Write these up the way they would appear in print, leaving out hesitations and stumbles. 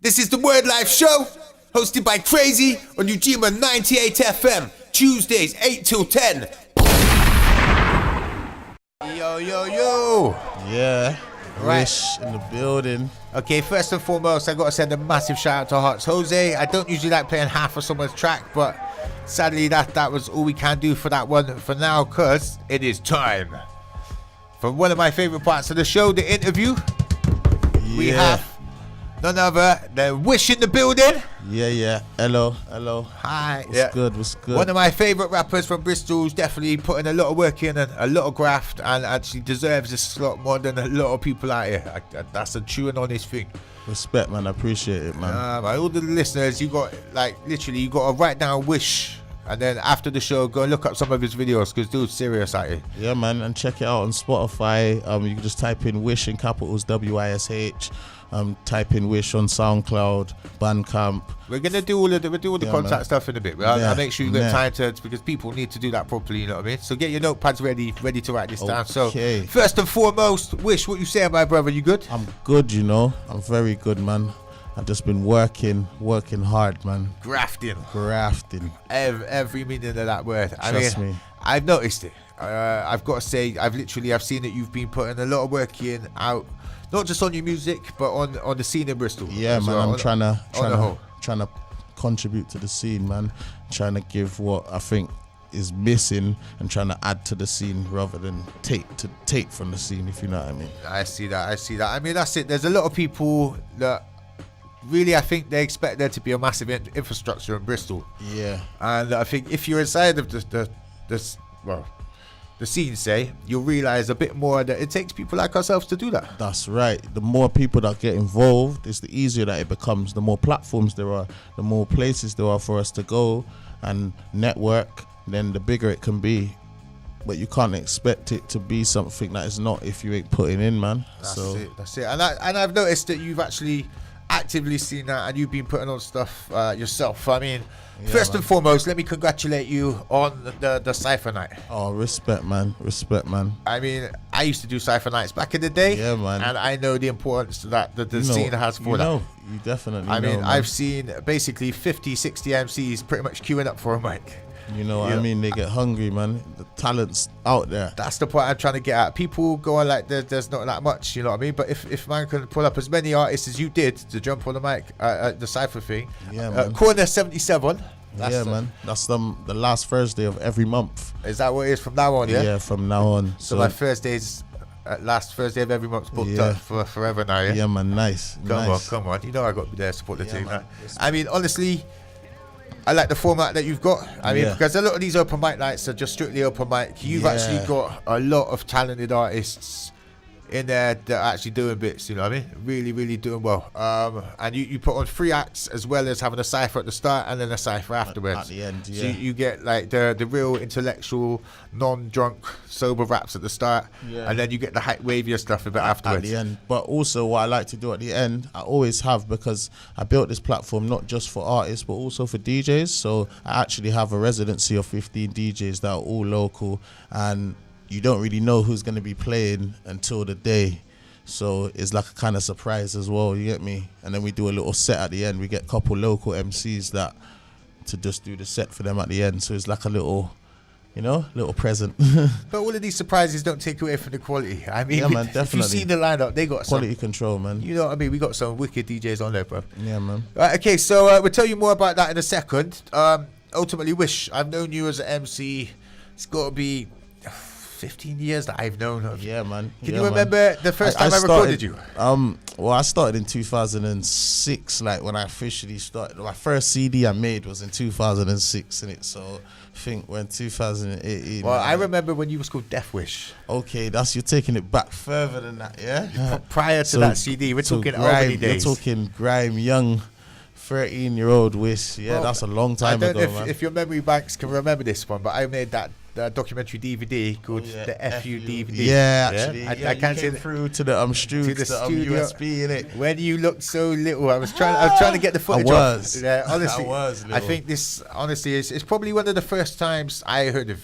This is the Wordlife Show, hosted by Krazy on Ujima 98 FM, Tuesdays 8 till 10. Yo, yo, yo. Yeah, Right. Wish in the building. Okay, first and foremost, I got to send a massive shout out to Hearts Jose. I don't usually like playing half of someone's track, but sadly that was all we can do for that one for now, because it is time for one of my favorite parts of the show, the interview. We have none other than Wish in the building. Yeah. Hello. Hi. What's good? One of my favourite rappers from Bristol, who's definitely putting a lot of work in and a lot of graft, and actually deserves this slot more than a lot of people out here. That's a true and honest thing. Respect, man. I appreciate it, man. All the listeners, you got you got to write down Wish, and then after the show, go and look up some of his videos, because dude's serious out here. Yeah, man, and check it out on Spotify. You can just type in Wish in capitals, WISH. Type in Wish on SoundCloud, Bandcamp. We're gonna do all the contact stuff in a bit. I'll make sure you get time to, because people need to do that properly. You know what I mean? So get your notepads ready to write this down. So first and foremost, Wish, what you saying, my brother? You good? I'm good. You know, I'm very good, man. I've just been working hard, man. Grafting. Every meaning of that word. Trust me. I've noticed it. I've got to say, I've seen that you've been putting a lot of work out. Not just on your music, but on the scene in Bristol. Yeah, man. I'm trying to trying to contribute to the scene, man. Trying to give what I think is missing and trying to add to the scene rather than take from the scene, if you know what I mean. I see that. I mean, that's it. There's a lot of people that really, I think they expect there to be a massive infrastructure in Bristol. Yeah. And I think if you're inside of the scene, say, you'll realize a bit more that it takes people like ourselves to do that. That's right. The more people that get involved, it's the easier that it becomes. The more platforms there are, the more places there are for us to go and network, then the bigger it can be. But you can't expect it to be something that is not if you ain't putting in, man. That's it. And I've noticed that you've actually actively seen that, and you've been putting on stuff yourself. I mean, first and foremost, let me congratulate you on the Cypher Night. Oh, respect, man. I mean, I used to do Cypher Nights back in the day. Yeah, man. And I know the importance that the scene has for that. You definitely know. I mean, man. I've seen basically 50, 60 MCs pretty much queuing up for a mic. You know what I mean? They get hungry, man. The talent's out there. That's the point I'm trying to get at. People going like, there's not that much, you know what I mean? But if man can pull up as many artists as you did to jump on the mic, the Cypher thing. Yeah, man. Corner 77. Man. That's the last Thursday of every month. Is that what it is from now on, yeah? Yeah, from now on. So my Thursday's last Thursday of every month booked up for forever now, yeah? Yeah, man, nice. Come on. You know I got to be there to support the team, man. I mean, honestly, I like the format that you've got. I mean, because a lot of these open mic nights are just strictly open mic. You've actually got a lot of talented artists in there that are actually doing bits, you know what I mean? Really, really doing well. And you put on 3 acts, as well as having a cypher at the start and then a cypher afterwards. At the end, So you get like the real intellectual, non-drunk, sober raps at the start, and then you get the hype wavier stuff a bit afterwards. At the end. But also what I like to do at the end, I always have, because I built this platform not just for artists, but also for DJs. So I actually have a residency of 15 DJs that are all local, and you don't really know who's going to be playing until the day. So it's like a kind of surprise as well, you get me? And then we do a little set at the end. We get a couple local MCs that to just do the set for them at the end. So it's like a little, little present. But all of these surprises don't take away from the quality. I mean, man, definitely. If you see the lineup, they got quality control, man. You know what I mean? We got some wicked DJs on there, bro. Yeah, man. Right, okay, so we'll tell you more about that in a second. Ultimately, Wish, I've known you as an MC. It's got to be 15 years that I've known of. Yeah, man. Can you remember the first time I recorded you? Well, I started in 2006, like when I officially started. My first CD I made was in 2006, innit? So I think we're in 2018. Well, I remember when you was called Death Wish. Okay, you're taking it back further than that, yeah? Prior to that CD, we're talking early days. You're talking grime, young 13-year-old Wish. Yeah, well, that's a long time ago, man. I don't know if your memory banks can remember this one, but I made that documentary DVD called the FU DVD. Yeah, actually. I can't say through to the USB in it. When you looked so little, I was trying to get the footage. Honestly, I think this, honestly, is probably one of the first times I heard of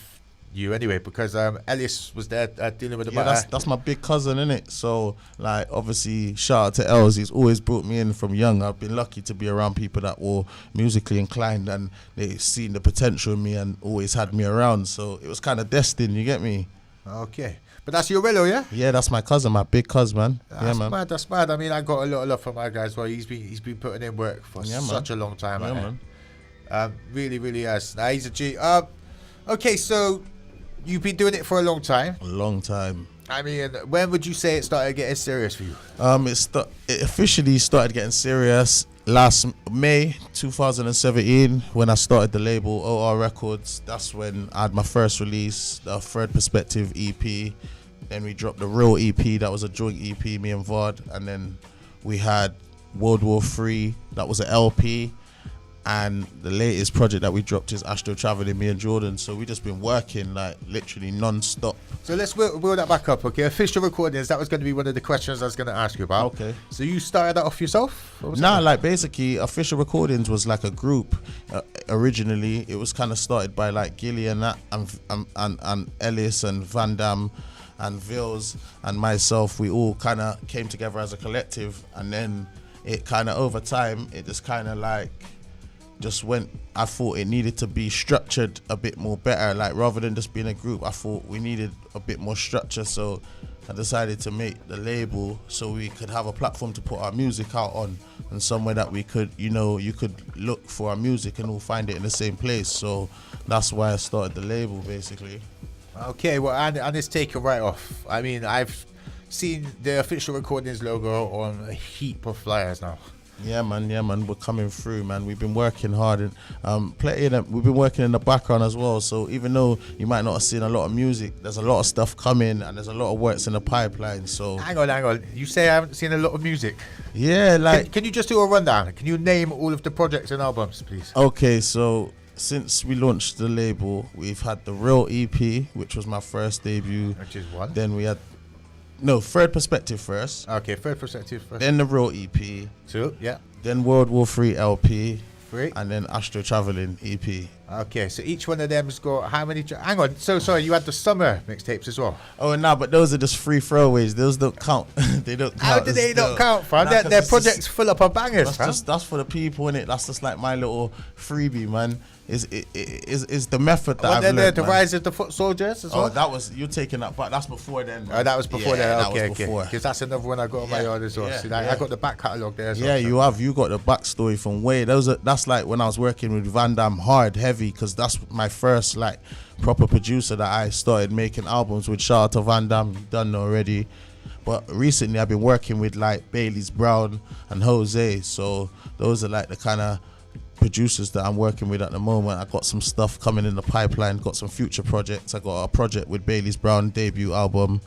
you anyway, because Ellis was there dealing with the matter. That's my big cousin, innit? So like obviously shout out to Els. He's always brought me in from young. I've been lucky to be around people that were musically inclined and they seen the potential in me and always had me around. So it was kind of destined, you get me? Okay. But that's your Rello, yeah? Yeah, that's my cousin, my big cousin, man. Man. That's mad. I mean, I got a lot of love from my guy as well. He's been putting in work for such a long time. Man. Really, really has. Nah, he's a G. Okay, so you've been doing it for a long time. A long time. I mean, when would you say it started getting serious for you? It officially started getting serious last May 2017 when I started the label OR Records. That's when I had my first release, the Third Perspective EP. Then we dropped the Real EP, that was a joint EP, me and Vard. And then we had World War 3, that was an LP. And the latest project that we dropped is Astro Traveling, me and Jordan. So we just been working like literally non-stop. So let's wheel that back up, okay? Official recordings, that was going to be one of the questions I was going to ask you about. Okay. So you started that off yourself? Like basically Official Recordings was like a group. Originally, it was kind of started by like Gilly and that, and Ellis and Van Damme and Vils and myself. We all kind of came together as a collective, and then it kind of over time, it just kind of like just went. I thought it needed to be structured a bit more better, like rather than just being a group. I thought we needed a bit more structure, so I decided to make the label so we could have a platform to put our music out on, and somewhere that we could, you could look for our music and all find it in the same place. So that's why I started the label, basically. Okay, well, and it's taken right off. I mean, I've seen the Official Recordings logo on a heap of flyers now. Yeah, man, we're coming through, man. We've been working hard and we've been working in the background as well. So even though you might not have seen a lot of music, there's a lot of stuff coming and there's a lot of works in the pipeline. So hang on. You say I haven't seen a lot of music? Yeah, like can you just do a rundown? Can you name all of the projects and albums, please? Okay, so since we launched the label, we've had the Real EP, which was my first debut. Which is one. Then we had Third Perspective first. Okay, Third Perspective first. Then the Real EP. 2, yeah. Then World War 3 LP. 3. And then Astro Traveling EP. Okay, so each one of them's got how many? Hang on, so sorry, you had the summer mixtapes as well. Oh no, but those are just free throwaways. Those don't count. They don't count. How do they not count, fam? Their projects full up of bangers, fam. That's for the people, innit? That's just like my little freebie, man. Is the method that I've learned, the Rise of the Foot Soldiers as well? Oh, that was, you're taking that, but that's before then. Oh, that was before then. Okay. Before. Because that's another one I got on my yard as well. Yeah, See, I got the back catalogue there as well. Yeah, you got the backstory from way. That's like when I was working with Van Damme hard, heavy, because that's my first like proper producer that I started making albums with. Shout out to Van Damme, done already. But recently I've been working with like Bailey's Brown and Jose. So those are like the kind of producers that I'm working with at the moment. I got some stuff coming in the pipeline, got some future projects. I got a project with Bailey's Brown, debut album,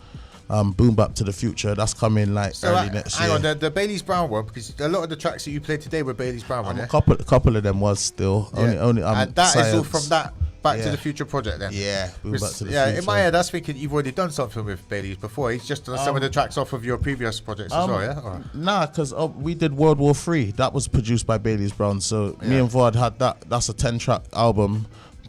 Boom Bap to the Future. That's coming like early next year. Hang on, the Bailey's Brown one, because a lot of the tracks that you played today were Bailey's Brown one, a couple of them was still. Yeah. Only and that Science. Is all from that Back to the Future project then? Yeah, Boom Bap to the Future. In my head, I was thinking you've already done something with Bailey's before. He's just done some of the tracks off of your previous projects as well, yeah? Or? Nah, because we did World War 3. That was produced by Bailey's Brown. So me and Vard had that. That's a 10-track album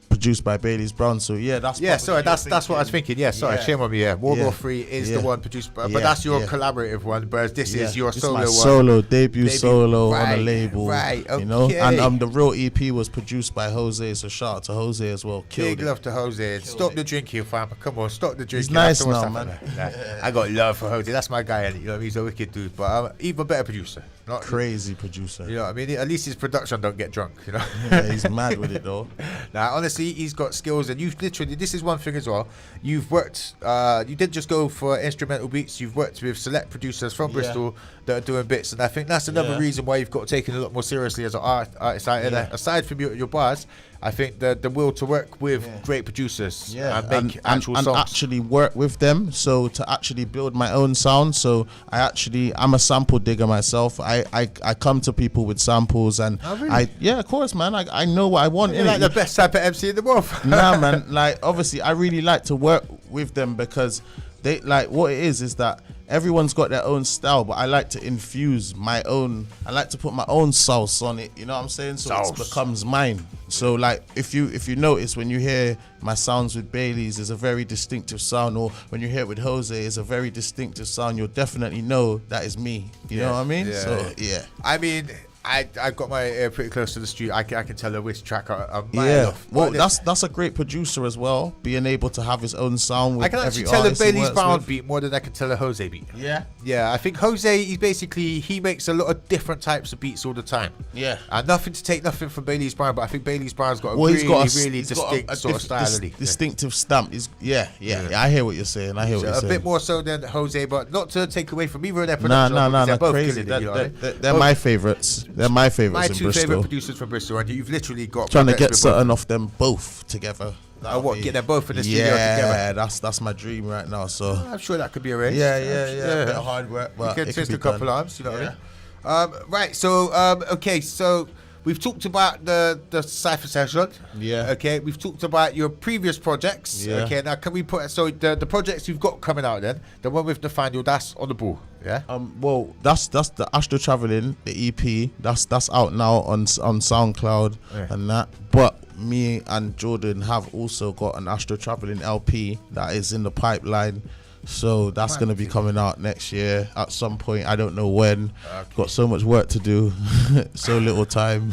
produced by Bailey's Brown. So that's what I was thinking. Yeah, sorry, shame on me. Yeah, World War 3 is the one produced by, but that's your collaborative one. Whereas this is your solo one. Solo debut on a label. Right, okay. You know, and the Real EP was produced by Jose. So shout out to Jose as well. Big love to Jose. Stop the drinking, fam. Come on, stop the drinking. He's nice now, man. I got love for Jose. That's my guy. You know, he's a wicked dude, but even better producer. Not crazy producer. You know what I mean? At least his production don't get drunk, you know? Yeah, he's mad with it though. Now, honestly, he's got skills, and you've literally, this is one thing as well. You've worked, you didn't just go for instrumental beats, you've worked with select producers from Bristol that are doing bits, and I think that's another reason why you've got taken a lot more seriously as an artist out there. Aside from your bars, I think the will to work with great producers and make actual songs. And actually work with them, so to actually build my own sound. So I'm a sample digger myself. I come to people with samples and of course, man. I know what I want. You're like the best type of MC in the world. Nah, man. Like obviously, I really like to work with them because they like what it is that everyone's got their own style, but I like to infuse my own. I like to put my own sauce on it. You know what I'm saying? So it becomes mine. So like if you notice when you hear my sounds with Bailey's, is a very distinctive sound, or when you hear it with Jose, is a very distinctive sound. You'll definitely know that is me. You know what I mean? So yeah. I mean, I've got my ear pretty close to the street. I can tell which track I'm Well, that's a great producer as well, being able to have his own sound with I can actually every tell a artist he Bailey's works Brown with. beat more than I can tell a Jose beat. Yeah, I think Jose, he makes a lot of different types of beats all the time. Yeah. And nothing to take nothing from Bailey's Brown, but I think Bailey's Brown's got a really distinct sort of style. Distinctive stamp. I hear what you're saying. A bit more so than Jose, but not to take away from either of their production. No, they're both crazy. killing it, They're my favourites. They're my favourites in two Bristol. favourite producers from Bristol, and you've literally got trying to get something off them both together. Get them both in the studio together? Yeah, that's my dream right now. So I'm sure that could be arranged. Yeah. A bit of hard work, but you can twist a couple arms. You know what I mean? Right. So okay. So we've talked about the Cypher session. Yeah. Okay. We've talked about your previous projects. Yeah. Okay. Now can we put the projects you've got coming out then? The one with Nathaniel, that's on the ball. Yeah. Well, that's the Astro Traveling, the EP. That's out now on SoundCloud and that. But me and Jordan have also got an Astro Traveling LP that is in the pipeline. So that's going to be coming out next year at some point. I don't know when. Got so much work to do, so little time.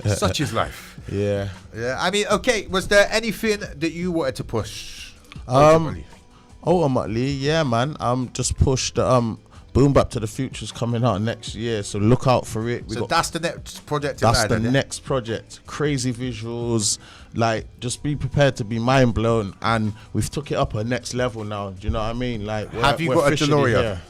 Such is life. Yeah. I mean, okay. Was there anything that you wanted to push? Ultimately, yeah, man. Just pushed Boom Bap to the Future's coming out next year, so look out for it. That's the next project. That's the next project. Crazy visuals, like just be prepared to be mind blown, and we've took it up a next level now. Do you know what I mean? Like, have you got a DeLorean? Here.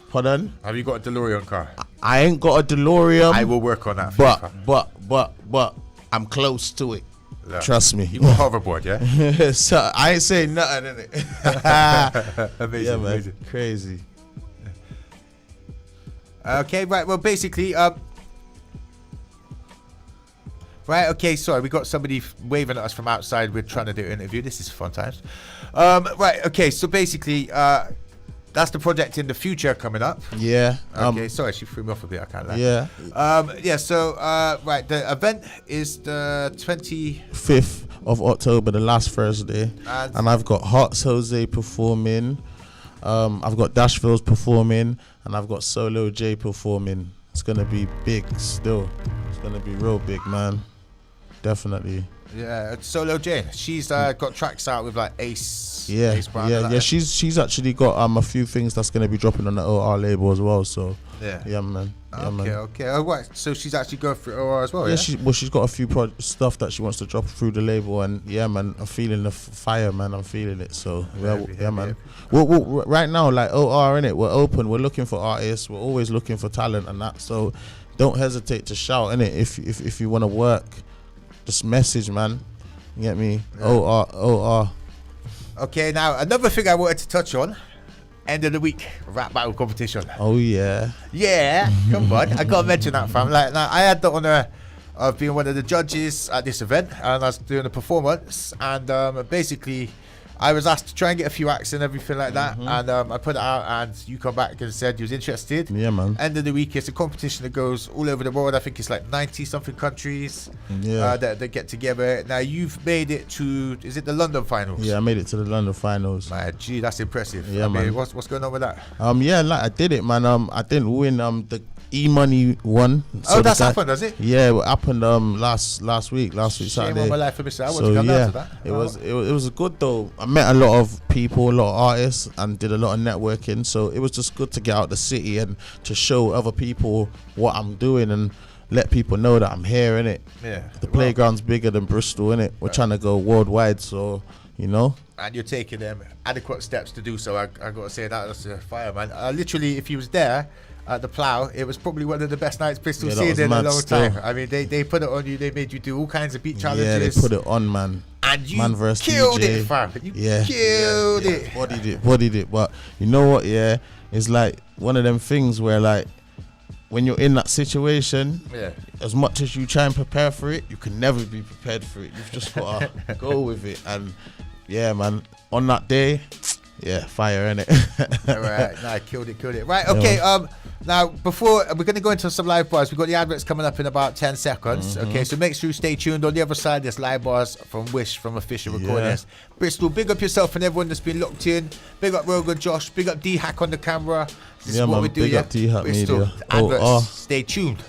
Pardon? Have you got a DeLorean car? I ain't got a DeLorean. I will work on that. But I'm close to it. Yeah. Trust me. You got a hoverboard, yeah? So I ain't saying nothing, innit? Amazing, yeah, man. amazing. Crazy. Okay, right. Well, basically, right. Okay, sorry. We got somebody waving at us from outside. We're trying to do an interview. This is fun times. Right. Okay. So basically, that's the project in the future coming up. Yeah. Okay. Sorry, she threw me off a bit. I can't lie. Yeah. Yeah. So right. The event is the 25th of October, the last Thursday, and I've got Hearts Jose performing. I've got Dashville's performing, and I've got Solo J performing. It's gonna be big still. It's gonna be real big, man. Definitely. Yeah, Solo J. She's got tracks out with like Ace. Yeah, Ace Brown, yeah. She's actually got a few things that's gonna be dropping on the OR label as well. So yeah, man. Yeah, okay. Oh, right. So she's actually going through OR as well. Yeah, she's got a few stuff that she wants to drop through the label, and yeah, man, I'm feeling the fire, man. I'm feeling it. So yeah, man. Well, right now, like OR, innit? We're open. We're looking for artists. We're always looking for talent and that. So don't hesitate to shout, innit? If you want to work, just message, man. You get me? Yeah. OR. Okay, now another thing I wanted to touch on. End of the week rap battle competition. Oh yeah. Yeah, come on. I gotta mention that, fam. Like, now I had the honor of being one of the judges at this event, and I was doing a performance, and basically I was asked to try and get a few acts and everything like that, and I put it out, and you come back and said you was interested. Yeah, man. End of the week, it's a competition that goes all over the world. I think it's like 90 something countries that get together. Now you've made it to, is it the London finals? Yeah, I made it to the London finals. Man, gee, that's impressive. Yeah, man. What's going on with that? Yeah, like I did it, man. I didn't win. The E-Money won. So that's happened, does it? Yeah, it happened last week Saturday. Shame on my life for missing. I want so to come yeah, down to that. It was good though. I met a lot of people, a lot of artists, and did a lot of networking. So it was just good to get out the city and to show other people what I'm doing and let people know that I'm here, innit? Yeah. The playground's bigger than Bristol, innit? We're trying to go worldwide, so you know. And you're taking them adequate steps to do so. I gotta say that's a fire, man. Literally, if you was there at the Plough, it was probably one of the best nights Bristol's seen in a long time. I mean, they put it on you. They made you do all kinds of beat challenges. Yeah, they put it on, man. And you man versus killed DJ. it, fam. You killed it. Bodied it. But you know what? Yeah, it's like one of them things where, like, when you're in that situation, as much as you try and prepare for it, you can never be prepared for it. You've just got to go with it. And yeah, man, on that day, Yeah, fire, innit? All right, no, killed it. Right, okay. Now before we're gonna go into some live bars, we've got the adverts coming up in about 10 seconds. Okay, so make sure you stay tuned. On the other side, there's live bars from Wish from Official Recordings. Bristol, big up yourself and everyone that's been locked in. Big up Rogan, Josh. Big up DHACK on the camera. This is what we do. Big up DHACK Bristol Media. adverts. Stay tuned.